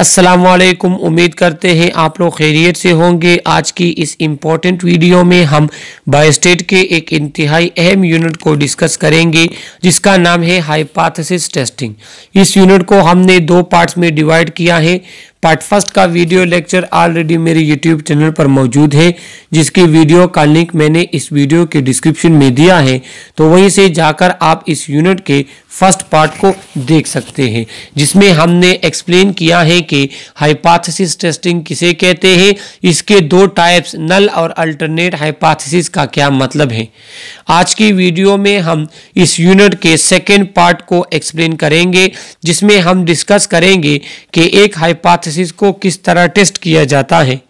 अस्सलामुअलैकुम। उम्मीद करते हैं आप लोग खैरियत से होंगे। आज की इस इम्पोर्टेंट वीडियो में हम बायोस्टेट के एक इंतहाई अहम यूनिट को डिस्कस करेंगे जिसका नाम है हाइपोथेसिस टेस्टिंग। इस यूनिट को हमने दो पार्ट्स में डिवाइड किया है। पार्ट फर्स्ट का वीडियो लेक्चर ऑलरेडी मेरे यूट्यूब चैनल पर मौजूद है, जिसकी वीडियो का लिंक मैंने इस वीडियो के डिस्क्रिप्शन में दिया है, तो वहीं से जाकर आप इस यूनिट के फर्स्ट पार्ट को देख सकते हैं, जिसमें हमने एक्सप्लेन किया है कि हाइपोथेसिस टेस्टिंग किसे कहते हैं, इसके दो टाइप्स नल और अल्टरनेट हाइपोथेसिस का क्या मतलब है। आज की वीडियो में हम इस यूनिट के सेकेंड पार्ट को एक्सप्लेन करेंगे, जिसमें हम डिस्कस करेंगे कि एक हाइपोथेसिस को किस तरह टेस्ट किया जाता है,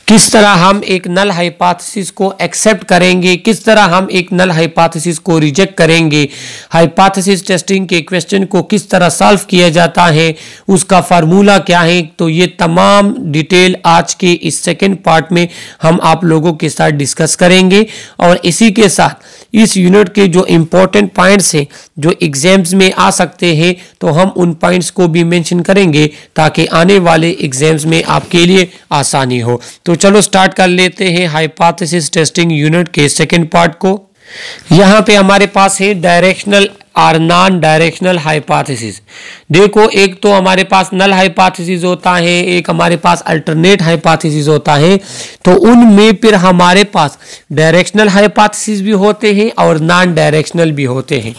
किस तरह हम एक नल हाइपोथेसिस को एक्सेप्ट करेंगे, किस तरह हम एक नल हाइपोथेसिस को रिजेक्ट करेंगे, हाइपोथेसिस टेस्टिंग के क्वेश्चन को किस तरह सॉल्व किया जाता है, उसका फार्मूला क्या है। तो ये तमाम डिटेल आज के इस सेकंड पार्ट में हम आप लोगों के साथ डिस्कस करेंगे। और इसी के साथ इस यूनिट के जो इम्पोर्टेंट पॉइंट्स हैं जो एग्जाम्स में आ सकते हैं, तो हम उन पॉइंट्स को भी मेंशन करेंगे ताकि आने वाले एग्जाम्स में आपके लिए आसानी हो। तो चलो स्टार्ट कर लेते हैं हाइपोथेसिस टेस्टिंग यूनिट के सेकंड पार्ट को। यहाँ पे हमारे पास है डायरेक्शनल और नॉन डायरेक्शनल हाइपोथेसिस। देखो, एक तो हमारे पास नल हाइपोथेसिस होता है, एक हमारे पास अल्टरनेट हाइपोथेसिस होता है। तो उनमें फिर हमारे पास डायरेक्शनल हाइपोथेसिस भी होते हैं और नॉन डायरेक्शनल भी होते हैं।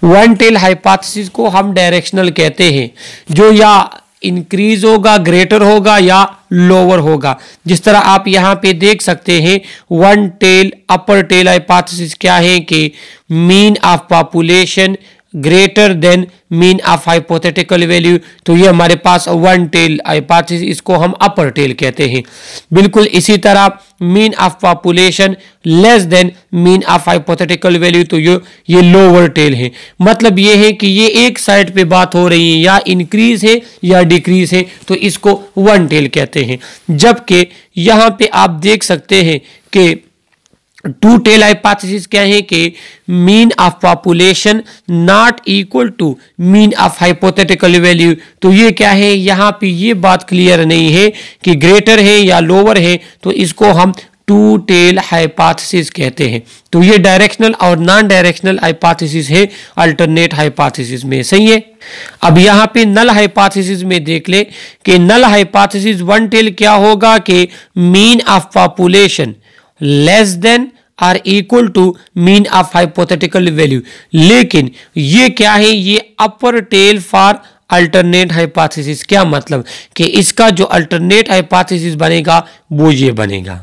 वन टेल हाइपोथेसिस को हम डायरेक्शनल कहते हैं, जो या इंक्रीज होगा, ग्रेटर होगा या लोअर होगा। जिस तरह आप यहाँ पे देख सकते हैं, वन टेल अपर टेल हाइपोथेसिस क्या है कि mean of population greater than mean of hypothetical value. तो ये हमारे पास वन टेल हाइपोथेसिस, इसको हम अपर टेल कहते हैं। बिल्कुल इसी तरह mean of population less then mean of hypothetical value, तो ये लोअर टेल है। मतलब ये है कि ये एक साइड पे बात हो रही है, या इंक्रीज है या डिक्रीज है, तो इसको वन टेल कहते हैं। जबकि यहाँ पे आप देख सकते हैं कि टू टेल हाइपोथेसिस क्या है कि mean of population not equal to mean of hypothetical value. तो ये क्या है, यहाँ पे ये बात क्लियर नहीं है कि ग्रेटर है या लोअर है, तो इसको हम टू टेल हाइपोथेसिस कहते हैं। तो ये डायरेक्शनल और नॉन डायरेक्शनल हाइपोथेसिस है अल्टरनेट हाइपोथेसिस में। सही है। अब यहाँ पे नल हाइपोथेसिस में देख ले कि नल हाइपोथेसिस वन टेल क्या होगा कि mean of population less than or equal to mean of hypothetical value. लेकिन ये क्या है, ये upper tail for alternate hypothesis. क्या मतलब कि इसका जो अल्टरनेट हाइपोथेसिस बनेगा वो ये बनेगा।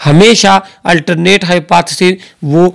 हमेशा अल्टरनेट हाइपोथेसिस वो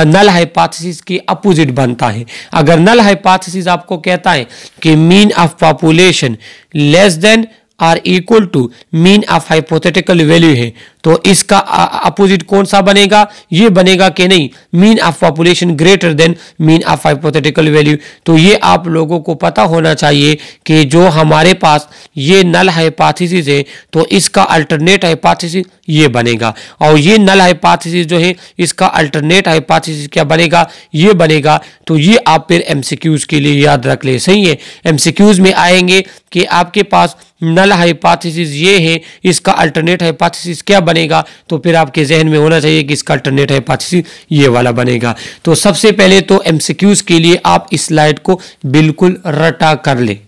नल हाइपोथेसिस के अपोजिट बनता है। अगर नल हाइपोथेसिस आपको कहता है कि mean of population less than or equal to mean of hypothetical value है, तो इसका अपोजिट कौन सा बनेगा, ये बनेगा कि नहीं, mean of population greater than mean of hypothetical value. तो ये आप लोगों को पता होना चाहिए कि जो हमारे पास ये नल हाइपोथेसिस है, तो इसका अल्टरनेट हाइपोथेसिस ये बनेगा, और ये नल हाइपोथेसिस जो है इसका अल्टरनेट हाइपोथेसिस क्या बनेगा, ये बनेगा। तो ये आप फिर एमसीक्यूज के लिए याद रख ले। सही है। एमसीक्यूज में आएंगे कि आपके पास नल हाइपोथेसिस ये है, इसका अल्टरनेट हाइपोथेसिस क्या बनेगा, तो फिर आपके जहन में होना चाहिए कि इसका अल्टरनेट हाइपोथेसिस ये वाला बनेगा। तो सबसे पहले तो एमसीक्यूज के लिए आप इस स्लाइड को बिल्कुल रटा कर ले।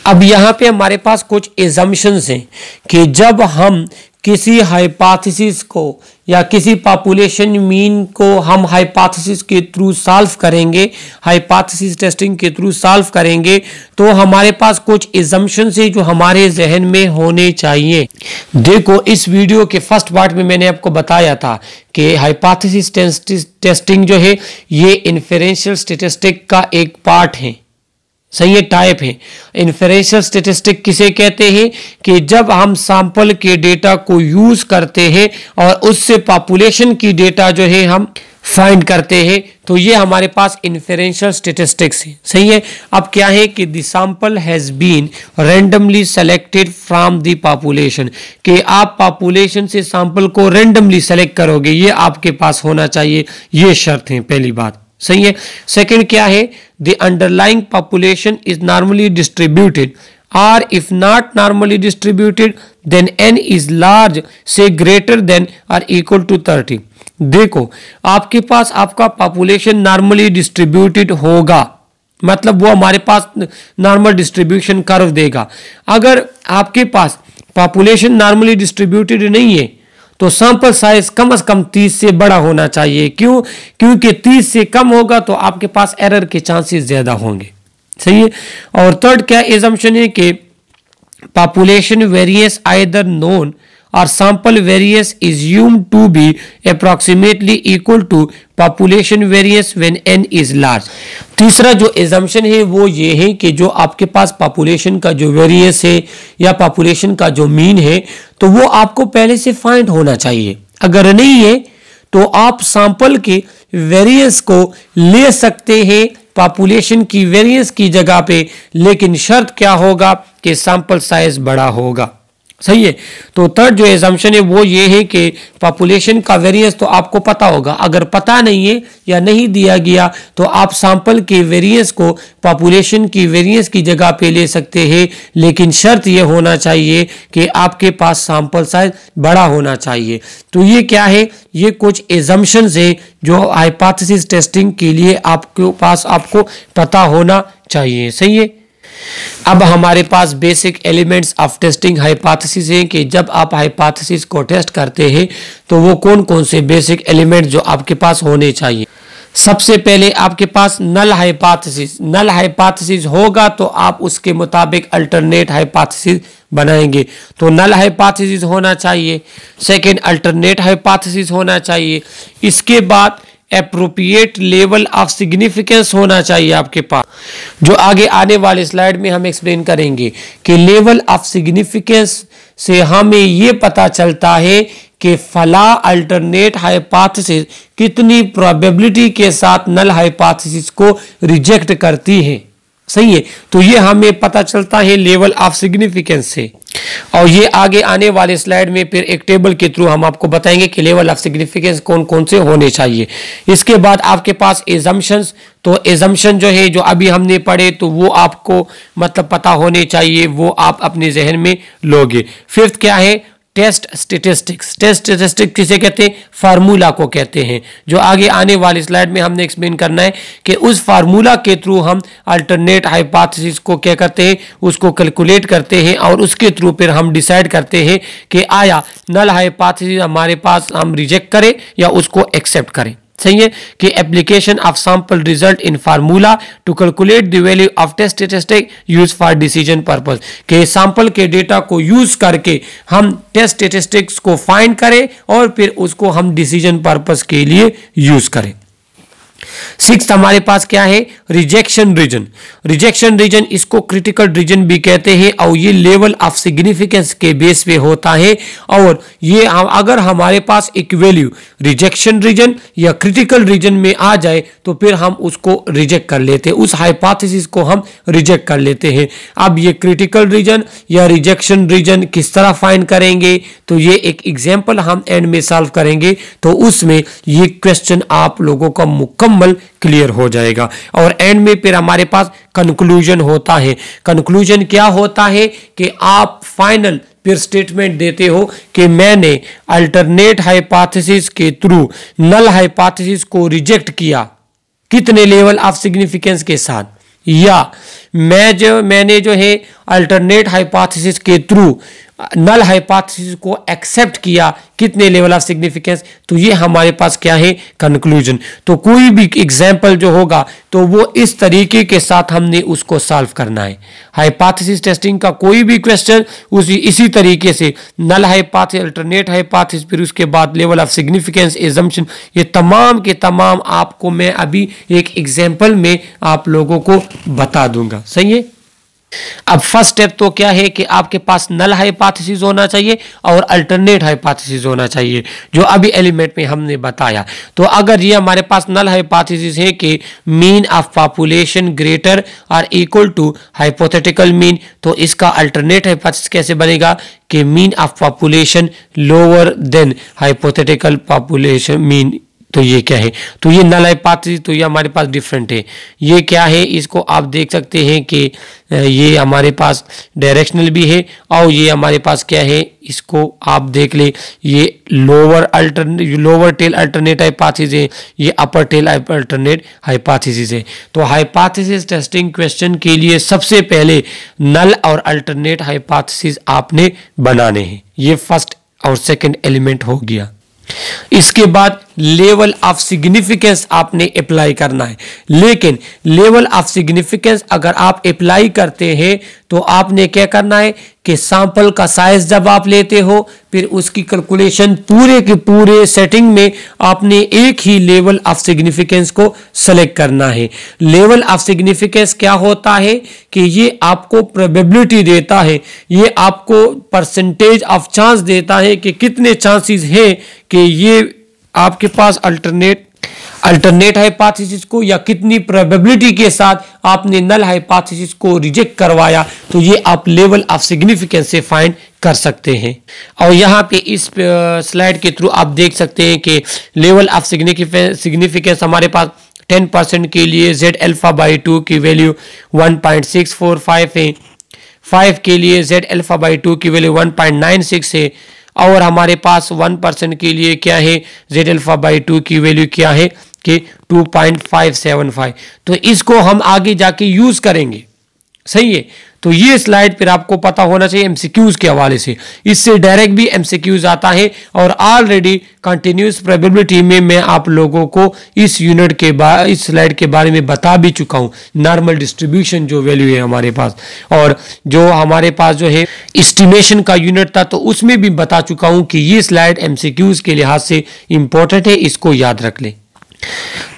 अब यहाँ पे हमारे पास कुछ एजम्पशंस हैं कि जब हम किसी हाइपोथेसिस को या किसी पॉपुलेशन मीन को हम हाइपोथेसिस के थ्रू सॉल्व करेंगे, हाइपोथेसिस टेस्टिंग के थ्रू सॉल्व करेंगे, तो हमारे पास कुछ एजम्पशंस है जो हमारे जहन में होने चाहिए। देखो, इस वीडियो के फर्स्ट पार्ट में मैंने आपको बताया था कि हाइपोथेसिस टेस्टिंग जो है ये इन्फेरेंशियल स्टैटिस्टिक का एक पार्ट है। सही है, टाइप है। इन्फेरेंशियल स्टैटिस्टिक किसे कहते हैं कि जब हम सैंपल के डेटा को यूज करते हैं और उससे पॉपुलेशन की डेटा जो है हम फाइंड करते हैं, तो ये हमारे पास इन्फेरेंशियल स्टैटिस्टिक्स है। सही है। अब क्या है कि the sample has been randomly selected from the population, कि आप पॉपुलेशन से सैंपल को रैंडमली सेलेक्ट करोगे, ये आपके पास होना चाहिए। ये शर्त है पहली बात। सही है। सेकंड क्या है, the underlying population is normally distributed or if not normally distributed then n is large say greater than or equal to 30। देखो आपके पास आपका पॉपुलेशन नॉर्मली डिस्ट्रीब्यूटेड होगा, मतलब वो हमारे पास नॉर्मल डिस्ट्रीब्यूशन कर्व देगा। अगर आपके पास पॉपुलेशन नॉर्मली डिस्ट्रीब्यूटेड नहीं है तो सैंपल साइज कम से कम 30 से बड़ा होना चाहिए। क्यों? क्योंकि 30 से कम होगा तो आपके पास एरर के चांसेस ज्यादा होंगे। सही है। और थर्ड क्या एजम्पशन है कि population variance either known or sample variance is assumed to be approximately equal to population variance when n is large. तीसरा जो एजम्पशन है वो ये है कि जो आपके पास पॉपुलेशन का जो वेरिएंस है या पॉपुलेशन का जो मीन है तो वो आपको पहले से फाइंड होना चाहिए। अगर नहीं है तो आप सैंपल के वेरिएंस को ले सकते हैं पॉपुलेशन की वेरिएंस की जगह पे, लेकिन शर्त क्या होगा कि सैंपल साइज बड़ा होगा। सही है। तो थर्ड जो एजम्पशन है वो ये है कि पॉपुलेशन का वेरिएंस तो आपको पता होगा, अगर पता नहीं है या नहीं दिया गया तो आप सैंपल के वेरिएंस को पॉपुलेशन की वेरिएंस की जगह पे ले सकते हैं, लेकिन शर्त ये होना चाहिए कि आपके पास सैंपल साइज बड़ा होना चाहिए। तो ये क्या है? ये कुछ एजम्पशंस है जो हाइपोथेसिस टेस्टिंग के लिए आपके पास आपको पता होना चाहिए। सही है। अब हमारे पास basic elements of testing hypothesis हैं कि जब आप हाइपोथेसिस को टेस्ट करते हैं तो वो कौन कौन से बेसिक एलिमेंट जो आपके पास होने चाहिए। सबसे पहले आपके पास नल हाइपोथेसिस होगा तो आप उसके मुताबिक अल्टरनेट हाइपोथेसिस बनाएंगे। तो नल हाइपोथेसिस होना चाहिए। सेकंड अल्टरनेट हाइपोथेसिस होना चाहिए। इसके बाद एप्रोप्रिएट लेवल ऑफ सिग्निफिकेंस होना चाहिए आपके पास, जो आगे आने वाले स्लाइड में हम एक्सप्लेन करेंगे कि लेवल ऑफ सिग्निफिकेंस से हमें ये पता चलता है कि फला अल्टरनेट हाइपोथेसिस कितनी प्रोबेबिलिटी के साथ नल हाइपोथेसिस को रिजेक्ट करती है। सही है। तो ये हमें पता चलता है लेवल ऑफ सिग्निफिकेंस से, और ये आगे आने वाले स्लाइड में फिर एक टेबल के थ्रू हम आपको बताएंगे कि लेवल ऑफ सिग्निफिकेंस कौन कौन से होने चाहिए। इसके बाद आपके पास एजम्पशंस, तो एजम्पशन जो है जो अभी हमने पढ़े तो वो आपको मतलब पता होने चाहिए, वो आप अपने जहन में लोगे। फिफ्थ क्या है? Test statistics. टेस्ट स्टेटिस्टिक्स किसे कहते हैं? फार्मूला को कहते हैं, जो आगे आने वाली स्लाइड में हमने एक्सप्लेन करना है कि उस फार्मूला के थ्रू हम अल्टरनेट हाइपोथेसिस को क्या करते हैं, उसको कैलकुलेट करते हैं और उसके थ्रू फिर हम डिसाइड करते हैं कि आया नल हाइपोथेसिस हमारे पास हम रिजेक्ट करें या उसको एक्सेप्ट करें। सही है। कि application of sample result in formula to calculate the value of test statistic use for decision purpose, के सैंपल के डेटा को यूज करके हम टेस्ट स्टैटिस्टिक्स को फाइंड करें और फिर उसको हम डिसीजन पर्पस के लिए यूज करें। सिक्स्थ हमारे पास क्या है? Rejection region. रिजेक्शन रीजन इसको क्रिटिकल रीजन भी कहते हैं और ये लेवल ऑफ सिग्निफिकेंस के बेस पे होता है, और ये अगर हमारे पास एक वैल्यू रिजेक्शन रीजन या क्रिटिकल रीजन में आ जाए तो फिर हम उसको रिजेक्ट कर लेते हैं, उस हाइपोथेसिस को हम रिजेक्ट कर लेते हैं। अब ये क्रिटिकल रीजन या रिजेक्शन रीजन किस तरह फाइंड करेंगे, तो ये एक एग्जाम्पल हम एंड में सॉल्व करेंगे, तो उसमें ये क्वेश्चन आप लोगों का मुकम्मल क्लियर हो जाएगा। और एंड में फिर हमारे पास कंक्लूजन होता है। कंक्लूजन क्या होता है कि आप फाइनल फिर स्टेटमेंट देते हो कि मैंने अल्टरनेट हाइपोथेसिस के थ्रू नल हाइपोथेसिस को रिजेक्ट किया, कितने लेवल ऑफ सिग्निफिकेंस के साथ, या मैंने जो है अल्टरनेट हाइपोथेसिस के थ्रू नल हाइपोथेसिस को एक्सेप्ट किया, कितने लेवल ऑफ सिग्निफिकेंस। तो ये हमारे पास क्या है? कंक्लूजन। तो कोई भी एग्जाम्पल जो होगा तो वो इस तरीके के साथ हमने उसको सॉल्व करना है। हाइपोथेसिस टेस्टिंग का कोई भी क्वेश्चन इसी तरीके से नल हाइपोथेसिस, अल्टरनेट हाइपोथेसिस, फिर उसके बाद लेवल ऑफ सिग्निफिकेंस, एजम्पशन, ये तमाम के तमाम आपको मैं अभी एक एग्जाम्पल में आप लोगों को बता दूंगा। सही है। अब फर्स्ट स्टेप तो क्या है कि आपके पास नल हाइपोथेसिस होना चाहिए और अल्टरनेट हाइपोथेसिस होना चाहिए, जो अभी एलिमेंट में हमने बताया। तो अगर ये हमारे पास नल हाइपोथेसिस है कि मीन ऑफ पॉपुलेशन ग्रेटर और इक्वल टू हाइपोथेटिकल मीन, तो इसका अल्टरनेट हाइपोथेसिस कैसे बनेगा कि mean of population lower than hypothetical population mean तो ये क्या है, तो ये नल हाइपोथेसिस, तो ये हमारे पास डिफरेंट है। ये क्या है, इसको आप देख सकते हैं कि ये हमारे पास डायरेक्शनल भी है, और ये हमारे पास क्या है, इसको आप देख ले, ये लोअर टेल अल्टरनेट हाइपोथेसिस है, ये अपर टेल अल्टरनेट हाइपोथेसिस है। तो हाइपोथेसिस टेस्टिंग क्वेश्चन के लिए सबसे पहले नल और अल्टरनेट हाइपोथेसिस आपने बनाने हैं। ये फर्स्ट और सेकंड एलिमेंट हो गया। इसके बाद लेवल ऑफ सिग्निफिकेंस आपने अप्लाई करना है, लेकिन लेवल ऑफ सिग्निफिकेंस अगर आप अप्लाई करते हैं तो आपने क्या करना है कि सैंपल का साइज जब आप लेते हो, फिर उसकी कैलकुलेशन पूरे के पूरे सेटिंग में आपने एक ही लेवल ऑफ सिग्निफिकेंस को सेलेक्ट करना है। लेवल ऑफ सिग्निफिकेंस क्या होता है कि ये आपको प्रोबेबिलिटी देता है, ये आपको परसेंटेज ऑफ चांस देता है कि कितने चांसेस हैं कि ये आपके पास अल्टरनेट हाइपोथेसिस को, या कितनी प्रोबेबिलिटी के साथ आपने नल हाइपोथेसिस को रिजेक्ट करवाया, तो ये आप लेवल ऑफ सिग्निफिकेंस से फाइंड कर सकते हैं। और यहाँ पे इस स्लाइड के थ्रू आप देख सकते हैं कि लेवल ऑफ सिग्निफिकेंस हमारे पास 10% के लिए Z अल्फा बाई 2 की वैल्यू 1.645 है, 5 के लिए Z अल्फा बाई 2 की वैल्यू 1.96 है, और हमारे पास 1% के लिए क्या है, Z अल्फा बाई 2 की वैल्यू क्या है कि 2.575। तो इसको हम आगे जाके यूज करेंगे, सही है। तो ये स्लाइड फिर आपको पता होना चाहिए एमसीक्यूज के हवाले से, इससे डायरेक्ट भी एमसीक्यूज आता है, और ऑलरेडी कंटिन्यूस प्रोबेबिलिटी में मैं आप लोगों को इस यूनिट के इस स्लाइड के बारे में बता भी चुका हूं, नॉर्मल डिस्ट्रीब्यूशन जो वैल्यू है हमारे पास, और जो हमारे पास जो है एस्टिमेशन का यूनिट था, तो उसमें भी बता चुका हूं कि ये स्लाइड एमसीक्यूज के लिहाज से इंपॉर्टेंट है, इसको याद रख ले।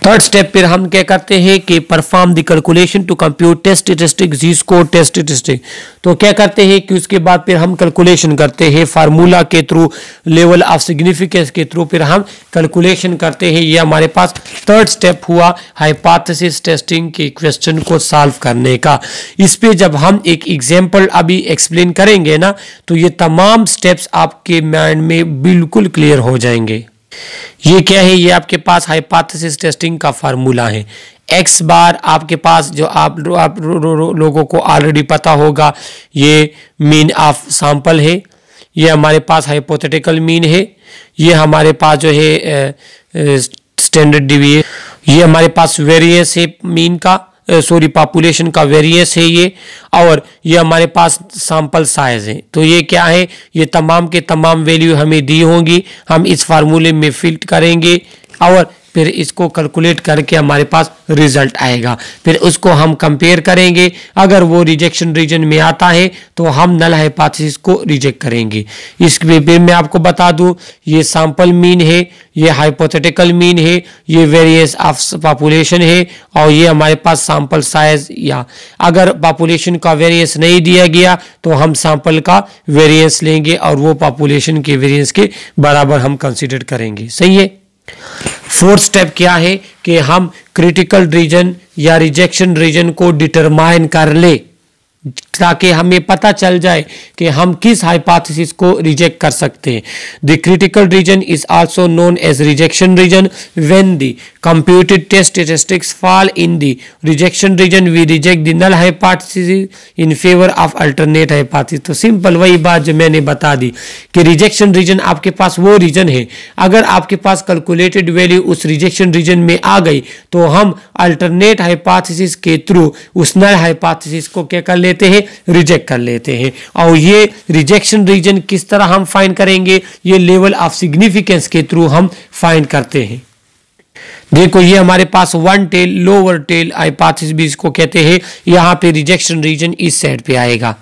थर्ड स्टेप फिर हम क्या करते हैं कि perform the calculation to compute test statistic, Z score test statistic. तो क्या करते हैं कि उसके बाद फिर हम कैलकुलेशन करते हैं फार्मूला के थ्रू, लेवल ऑफ सिग्निफिकेंस के थ्रू फिर हम कैलकुलेशन करते हैं। ये हमारे पास थर्ड स्टेप हुआ हाइपोथेसिस टेस्टिंग के क्वेश्चन को सॉल्व करने का। इस पे जब हम एक एग्जांपल अभी एक्सप्लेन करेंगे ना, तो ये तमाम स्टेप्स आपके माइंड में बिल्कुल क्लियर हो जाएंगे। ये क्या है, ये आपके पास हाइपोथेसिस टेस्टिंग का फार्मूला है। एक्स बार आपके पास जो आप लोगों को ऑलरेडी पता होगा, ये मीन ऑफ सैंपल है, ये हमारे पास हाइपोथेटिकल मीन है, ये हमारे पास जो है स्टैंडर्ड डिविएशन, ये हमारे पास वेरिएंस है मीन का, पॉपुलेशन का वेरिएंस है ये, और ये हमारे पास सैंपल साइज है। तो ये क्या है, ये तमाम के तमाम वैल्यू हमें दी होंगी, हम इस फार्मूले में फिट करेंगे और फिर इसको कैलकुलेट करके हमारे पास रिजल्ट आएगा। फिर उसको हम कंपेयर करेंगे, अगर वो रिजेक्शन रीजन में आता है तो हम नल हाइपोथेसिस को रिजेक्ट करेंगे। इसके फिर मैं आपको बता दूं, ये सैंपल मीन है, ये हाइपोथेटिकल मीन है, ये वेरिएंस ऑफ पॉपुलेशन है, और ये हमारे पास सैंपल साइज, या अगर पॉपुलेशन का वेरिएंस नहीं दिया गया तो हम सैंपल का वेरिएंस लेंगे और वो पॉपुलेशन के वेरिएंस के बराबर हम कंसिडर करेंगे, सही है। फोर्थ स्टेप क्या है कि हम क्रिटिकल रीजन या रिजेक्शन रीजन को डिटरमाइन कर ले, ताकि हमें पता चल जाए कि हम किस हाइपोथेसिस को रिजेक्ट कर सकते हैं। The critical region is also known as rejection region. When the computed test statistics fall in the rejection region, we reject the null hypothesis in favour of alternate hypothesis. तो simple वही बात जो मैंने बता दी कि रिजेक्शन रीजन आपके पास वो reason है, अगर आपके पास कैलकुलेटेड वैल्यू उस रिजेक्शन रीजन में आ गई तो हम अल्टरनेट हाइपोथेसिस के थ्रू उस नल हाइपोथेसिस को क्या कर लेते हैं, रिजेक्ट कर लेते हैं। और ये रिजेक्शन रीजन किस तरह हम फाइंड करेंगे, ये लेवल ऑफ सिग्निफिकेंस के थ्रू हम फाइंड करते हैं। देखो ये हमारे पास one tail lower tail hypothesis भी इसको कहते हैं। यहाँ पे रिजेक्शन रीजन इस साइड पे आएगा,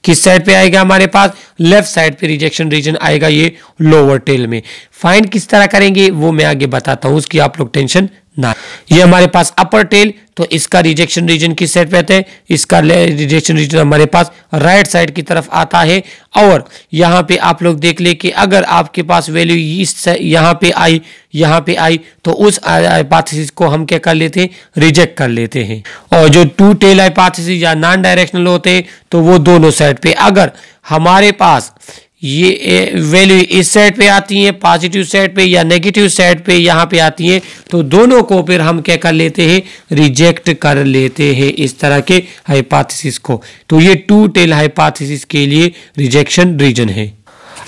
किस साइड पे आएगा, हमारे पास लेफ्ट साइड पे रिजेक्शन रीजन आएगा, ये लोअर टेल में। फाइंड किस तरह करेंगे वो मैं आगे बताता हूँ, उसकी आप लोग टेंशन ना। ये हमारे पास अपर टेल, तो इसका रिजेक्शन रीजन किस साइड पे आता है, इसका रिजेक्शन रीजन हमारे पास राइट साइड की तरफ आता है। और यहाँ पे आप लोग देख ले कि अगर आपके पास वैल्यू इस यहाँ पे आई तो उस हाइपोथेसिस को हम क्या कर लेते हैं, रिजेक्ट कर लेते हैं। और जो टू टेल हाइपोथेसिस या नॉन डायरेक्शनल होते हैं तो वो दोनों साइड पे, अगर हमारे पास ये वैल्यू इस साइड पे आती है, पॉजिटिव साइड पे या नेगेटिव साइड पे यहाँ पे आती है, तो दोनों को फिर हम क्या कर लेते हैं, रिजेक्ट कर लेते हैं इस तरह के हाइपोथेसिस को। तो ये टू टेल हाइपोथेसिस के लिए रिजेक्शन रीजन है।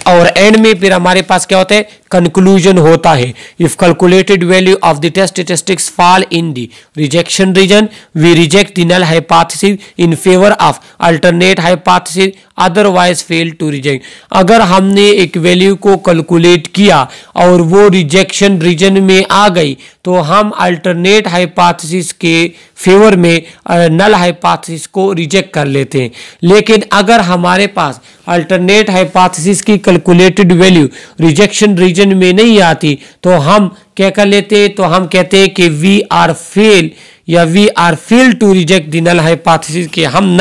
और एंड में फिर हमारे पास क्या होता है, कंक्लूजन होता है। If calculated value of the test statistics fall in the rejection region, we reject the null hypothesis in favour of alternate hypothesis, otherwise fail to reject. अगर हमने एक वैल्यू को कैलकुलेट किया और वो रिजेक्शन रीजन में आ गई, तो हम अल्टरनेट हाइपोथेसिस के फेवर में नल हाइपोथेसिस को रिजेक्ट कर लेते हैं। लेकिन अगर हमारे पास अल्टरनेट हाइपोथेसिस की कैलकुलेटेड वैल्यू रिजेक्शन रीजन में नहीं आती, तो हम क्या कर लेते हैं, तो हम कहते हैं कि वी आर फेल या we are fail to reject the null hypothesis, के हम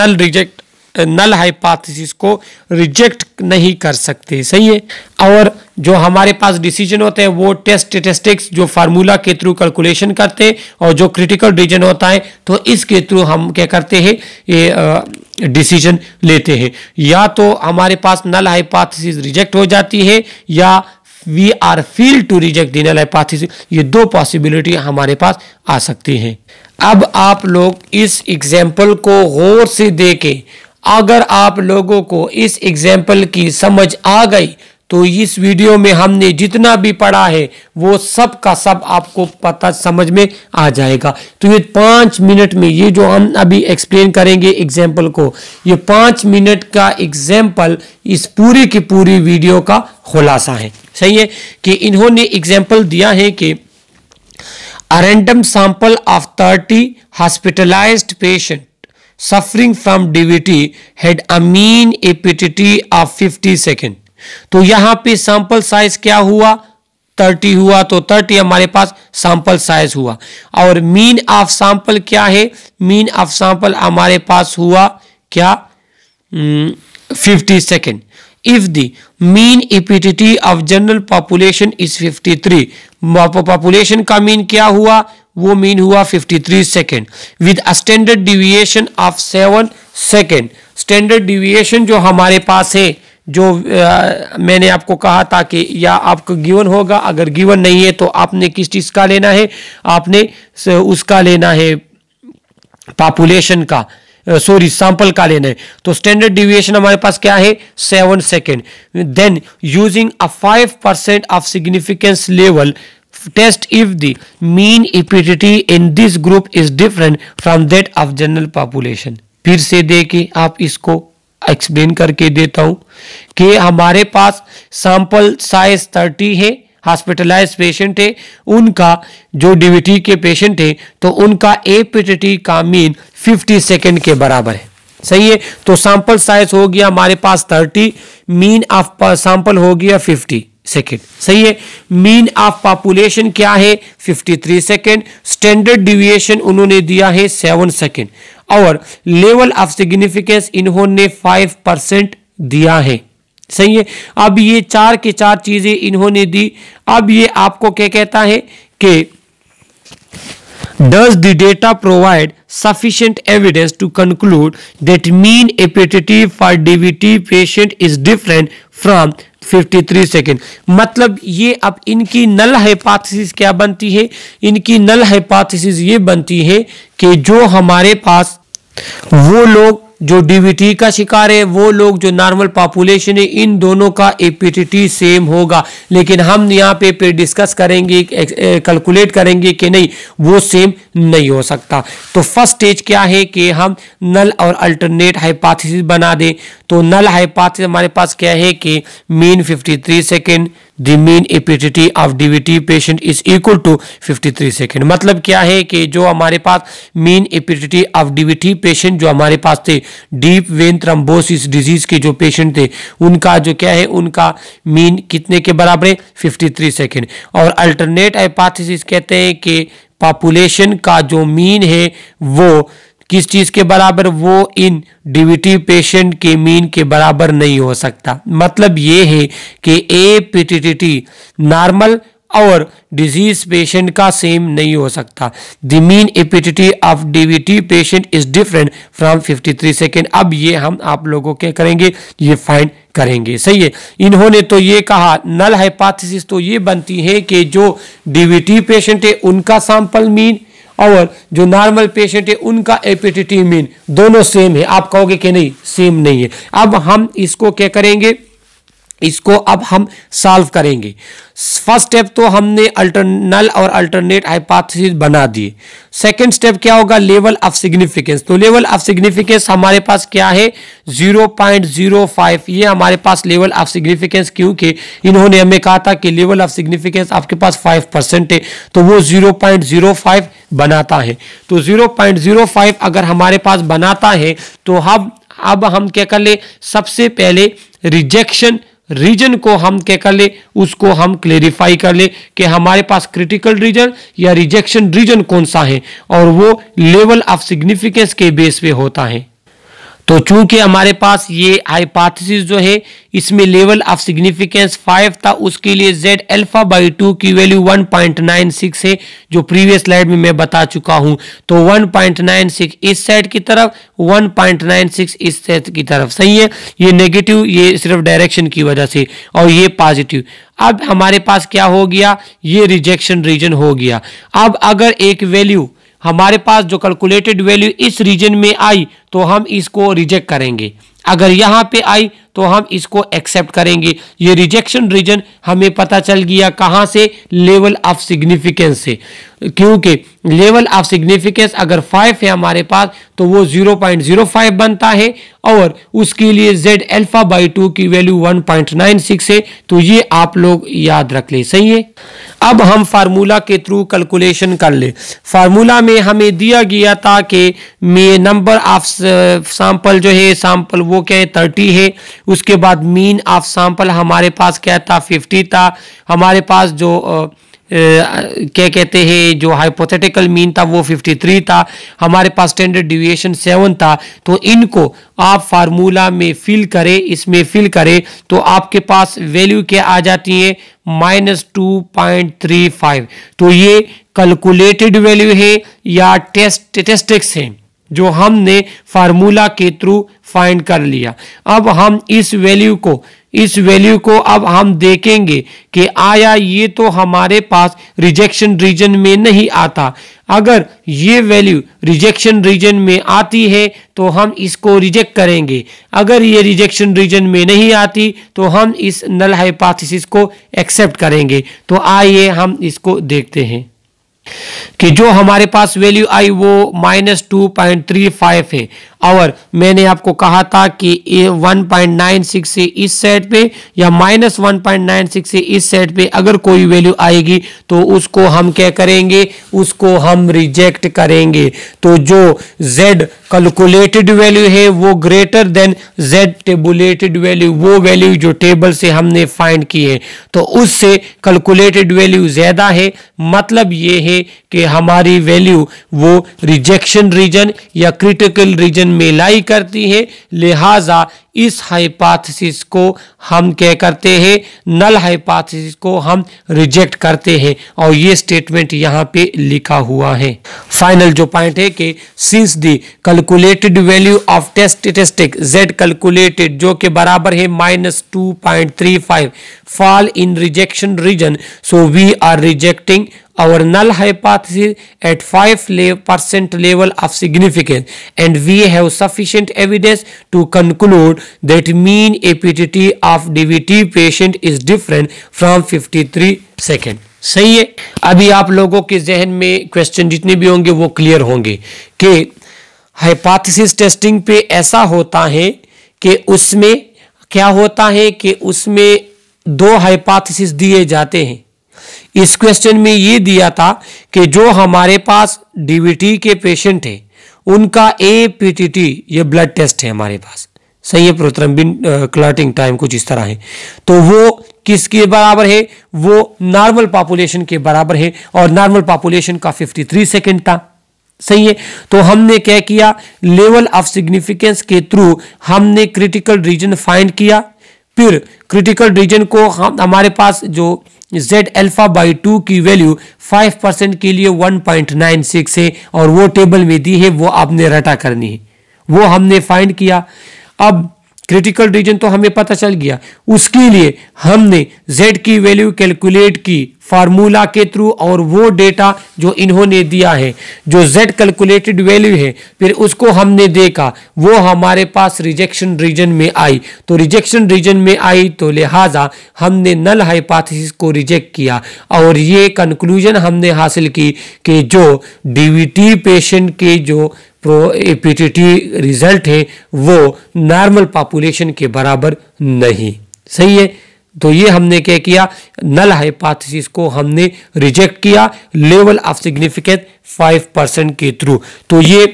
नल हाइपोथेसिस को रिजेक्ट नहीं कर सकते। सही है। और जो हमारे पास डिसीजन होते हैं वो टेस्ट स्टैटिस्टिक्स जो फार्मूला के थ्रू कैलकुलेशन करते हैं, और जो क्रिटिकल रीजन होता है तो इसके थ्रू हम क्या करते हैं, ये डिसीजन लेते हैं। या तो हमारे पास नल हाइपोथेसिस रिजेक्ट हो जाती है या we are fail to reject the null hypothesis. ये दो पॉसिबिलिटी हमारे पास आ सकती हैं। अब आप लोग इस एग्जाम्पल को गौर से देखें। अगर आप लोगों को इस एग्जाम्पल की समझ आ गई तो इस वीडियो में हमने जितना भी पढ़ा है वो सब का सब आपको पता समझ में आ जाएगा। तो ये 5 मिनट में ये जो हम अभी एक्सप्लेन करेंगे एग्जाम्पल को, ये 5 मिनट का एग्जाम्पल इस पूरी की पूरी वीडियो का खुलासा है। सही है कि इन्होंने एग्जाम्पल दिया है कि a random sample of 30 hospitalized patient suffering from DVT had a mean APTT of 50 second. तो यहां पे सैंपल साइज क्या हुआ, 30 हुआ, तो 30 हमारे पास सैंपल साइज हुआ। और मीन ऑफ सैंपल क्या है, मीन ऑफ सैंपल हमारे पास हुआ क्या, 50 second. If the mean APTT of general population is 53, population का मीन क्या हुआ, वो मीन हुआ 53 second with a standard deviation of 7 second. Standard deviation जो हमारे पास है, जो मैंने आपको कहा था कि या आपको गिवन होगा, अगर गिवन नहीं है तो आपने किस चीज का लेना है, आपने उसका लेना है पॉपुलेशन का, सॉरी सैंपल का लेना है। तो स्टैंडर्ड डिविएशन हमारे पास क्या है, 7 second. Then using a 5% of significance level test if the mean APTT in this group is different from that of general population. फिर से देखिए, आप इसको एक्सप्लेन करके देता हूं कि हमारे पास सैंपल साइज 30 है, हॉस्पिटलाइज पेशेंट है, उनका जो डीवीटी के पेशेंट है तो उनका एपीटीटी का मीन 50 सेकेंड के बराबर है। सही है। तो सैंपल साइज हो गया हमारे पास 30, मीन ऑफ सैंपल हो गया 50 सेकेंड। सही है। मीन ऑफ पॉपुलेशन क्या है, 53 सेकेंड। स्टैंडर्ड डिविएशन उन्होंने दिया है 7 सेकेंड, और लेवल ऑफ सिग्निफिकेंस इन्होंने 5% दिया है। सही है। अब ये 4 के 4 चीजें इन्होंने दी। अब ये आपको क्या कहता है कि does the data provide sufficient evidence to conclude that mean APTT for DVT patient is different from 53 second. मतलब ये अब इनकी नल हाइपोथेसिस क्या बनती है, इनकी नल हाइपोथेसिस ये बनती है कि जो हमारे पास वो लोग जो डीवीटी का शिकार है, वो लोग जो नॉर्मल पॉपुलेशन है, इन दोनों का एपीटीटी सेम होगा। लेकिन हम यहाँ पे डिस्कस करेंगे, कैलकुलेट करेंगे कि नहीं, वो सेम नहीं हो सकता। तो फर्स्ट स्टेज क्या है कि हम नल और अल्टरनेट हाइपोथेसिस बना दें। तो नल हाइपोथेसिस हमारे पास क्या है कि mean 53 second, the mean APTT of DVT patient is equal to 53 second. मतलब क्या है कि जो हमारे पास mean APTT of DVT patient जो हमारे पास थे, डीप वेन थ्रोम्बोसिस डिजीज के जो पेशेंट थे, उनका जो क्या है, उनका मीन कितने के बराबर है, 53 सेकेंड। और अल्टरनेट हाइपोथेसिस कहते हैं कि पॉपुलेशन का जो मीन है वो किस चीज के बराबर, वो इन डीवीटी पेशेंट के मीन के बराबर नहीं हो सकता। मतलब ये है कि एपीटीटी नॉर्मल और डिजीज पेशेंट का सेम नहीं हो सकता। The mean APTT of DVT patient is different from 53 second. अब ये हम आप लोगों के करेंगे, ये फाइंड करेंगे। सही है, इन्होंने तो ये कहा नल हाइपोथेसिस तो ये बनती है कि जो डीवीटी पेशेंट है उनका सैंपल मीन और जो नॉर्मल पेशेंट है उनका एपिटिटी मीन दोनों सेम है। आप कहोगे कि नहीं, सेम नहीं है। अब हम इसको क्या करेंगे, इसको अब हम सॉल्व करेंगे। फर्स्ट स्टेप तो हमने नल और अल्टरनेट हाइपोथेसिस बना दिए। सेकंड स्टेप क्या होगा, लेवल ऑफ सिग्निफिकेंस। तो लेवल ऑफ सिग्निफिकेंस हमारे पास क्या है, 0.05। ये हमारे पास लेवल ऑफ सिग्निफिकेंस, क्योंकि इन्होंने हमें कहा था कि लेवल ऑफ सिग्निफिकेंस आपके पास 5% है, तो वो 0.05 बनाता है। तो 0.05 अगर हमारे पास बनाता है तो अब हम क्या कर ले, सबसे पहले रिजेक्शन रीजन को हम क्या कर ले, उसको हम क्लेरिफाई कर ले कि हमारे पास क्रिटिकल रीजन या रिजेक्शन रीजन कौन सा है, और वो लेवल ऑफ सिग्निफिकेंस के बेस पे होता है। तो चूंकि हमारे पास ये हाइपोथेसिस जो है इसमें लेवल ऑफ सिग्निफिकेंस 5 था, उसके लिए z अल्फा बाई 2 की वैल्यू 1.96 है, जो प्रीवियस स्लाइड में मैं बता चुका हूं। तो 1.96 इस साइड की तरफ, 1.96 इस साइड की तरफ। सही है, ये नेगेटिव ये सिर्फ डायरेक्शन की वजह से, और ये पॉजिटिव। अब हमारे पास क्या हो गया, ये रिजेक्शन रीजन हो गया। अब अगर एक वैल्यू हमारे पास जो कैलकुलेटेड वैल्यू इस रीजन में आई तो हम इसको रिजेक्ट करेंगे, अगर यहां पे आई तो हम इसको एक्सेप्ट करेंगे। ये रिजेक्शन रीजन हमें पता चल गया कहां से, लेवल ऑफ सिग्निफिकेंस से, क्योंकि लेवल ऑफ सिग्निफिकेंस अगर 5 है हमारे पास तो वो 0.05 बनता है, और उसके लिए z अल्फा बाई 2 की वैल्यू 1.96 है। तो ये आप लोग याद रख ले। सही है, अब हम फार्मूला के थ्रू कैलकुलेशन कर ले। फार्मूला में हमें दिया गया था कि नंबर ऑफ सैंपल जो है, सैंपल वो क्या है 30 है। उसके बाद मीन ऑफ सैंपल हमारे पास क्या था, 50 था। हमारे पास जो क्या कहते हैं, जो हाइपोथेटिकल मीन था वो 53 था। हमारे पास स्टैंडर्ड डिविएशन 7 था। तो इनको आप फार्मूला में फिल करें, इसमें फिल करें तो आपके पास वैल्यू क्या आ जाती है, -2.35। तो ये कैलकुलेटेड वैल्यू है या टेस्टिक्स है जो हमने फार्मूला के थ्रू फाइंड कर लिया। अब हम इस वैल्यू को अब हम देखेंगे कि आया ये तो हमारे पास रिजेक्शन रीजन में नहीं आता। अगर ये वैल्यू रिजेक्शन रीजन में आती है तो हम इसको रिजेक्ट करेंगे, अगर ये रिजेक्शन रीजन में नहीं आती तो हम इस नल हाइपोथेसिस को एक्सेप्ट करेंगे। तो आइए हम इसको देखते हैं कि जो हमारे पास वैल्यू आई वो -2.35 है, और मैंने आपको कहा था कि 1.96 से इस साइड पे या -1.96 से इस साइड पे अगर कोई वैल्यू आएगी तो उसको हम क्या करेंगे, उसको हम रिजेक्ट करेंगे। तो जो z कैलकुलेटेड वैल्यू है वो greater than z tabulated value, वो वैल्यू जो टेबल से हमने फाइंड की है तो उससे कैलकुलेटेड वैल्यू ज्यादा है। मतलब ये है कि हमारी वैल्यू वो रिजेक्शन रीजन या क्रिटिकल रीजन में लाई करती है, लिहाजा इस हाइपोथेसिस को हम क्या करते हैं, नल हाइपोथेसिस को हम रिजेक्ट करते हैं, और ये स्टेटमेंट यहां पे लिखा हुआ है। फाइनल जो पॉइंट है कि since the calculated value of statistic z calculated जो कि बराबर है -2.35 fall in rejection region, so we are rejecting our null hypothesis at 5% level of significance, and we have sufficient evidence to conclude that mean APTT of DVT patient is different from 53 second। सही है, अभी आप लोगों के जहन में question जितने भी होंगे वो क्लियर होंगे कि हाइपोथेसिस टेस्टिंग पे ऐसा होता है कि उसमें क्या होता है कि उसमें 2 हाइपोथेसिस दिए जाते हैं। इस क्वेश्चन में ये दिया था कि जो हमारे पास डीवीटी के पेशेंट है उनका एपीटीटी ये ब्लड टेस्ट है हमारे पास, सही है, प्रोथ्रोम्बिन क्लॉटिंग टाइम कुछ इस तरह है, तो वो किसके बराबर है, वो नॉर्मल पॉपुलेशन के बराबर है, और नॉर्मल पॉपुलेशन का 53 सेकेंड था। सही है, तो हमने क्या किया, लेवल ऑफ सिग्निफिकेंस के थ्रू हमने क्रिटिकल रीजन फाइंड किया। फिर क्रिटिकल रीजन को हमारे पास जो z अल्फा बाई 2 की वैल्यू 5% के लिए 1.96 है और वो टेबल में दी है, वो आपने रटा करनी है, वो हमने फाइंड किया। अब क्रिटिकल रीजन तो हमें पता चल गया, उसके लिए हमने z की वैल्यू कैलकुलेट की फार्मूला के थ्रू, और वो डेटा जो इन्होंने दिया है, जो z कैलकुलेटेड वैल्यू है, फिर उसको हमने देखा, वो हमारे पास रिजेक्शन रीजन में आई। तो रिजेक्शन रीजन में आई तो लिहाजा हमने नल हाइपोथेसिस को रिजेक्ट किया, और ये कंक्लूजन हमने हासिल की कि जो डीवीटी पेशेंट के जो प्रोएपिटिटी रिजल्ट है वो नॉर्मल पॉपुलेशन के बराबर नहीं। सही है, तो ये हमने क्या किया, नल हाइपोथेसिस को हमने रिजेक्ट किया लेवल ऑफ सिग्निफिकेंस 5% के थ्रू। तो ये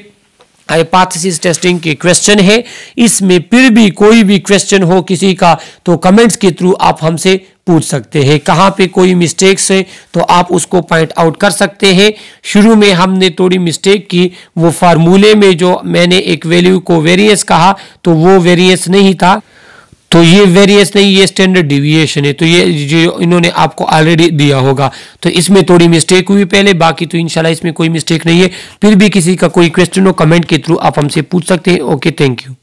हाइपोथेसिस टेस्टिंग के क्वेश्चन है। इसमें फिर भी कोई भी क्वेश्चन हो किसी का तो कमेंट्स के थ्रू आप हमसे पूछ सकते हैं। कहाँ पे कोई मिस्टेक्स है तो आप उसको पॉइंट आउट कर सकते हैं। शुरू में हमने थोड़ी मिस्टेक की, वो फार्मूले में जो मैंने एक वैल्यू को वेरिएंस कहा तो वो वेरिएंस नहीं था, तो ये वेरिएंस नहीं, ये स्टैंडर्ड डिविएशन है। तो ये जो इन्होंने आपको ऑलरेडी दिया होगा, तो इसमें थोड़ी मिस्टेक हुई पहले, बाकी तो इंशाल्लाह इसमें कोई मिस्टेक नहीं है। फिर भी किसी का कोई क्वेश्चन हो कमेंट के थ्रू आप हमसे पूछ सकते हैं। Okay, thank you.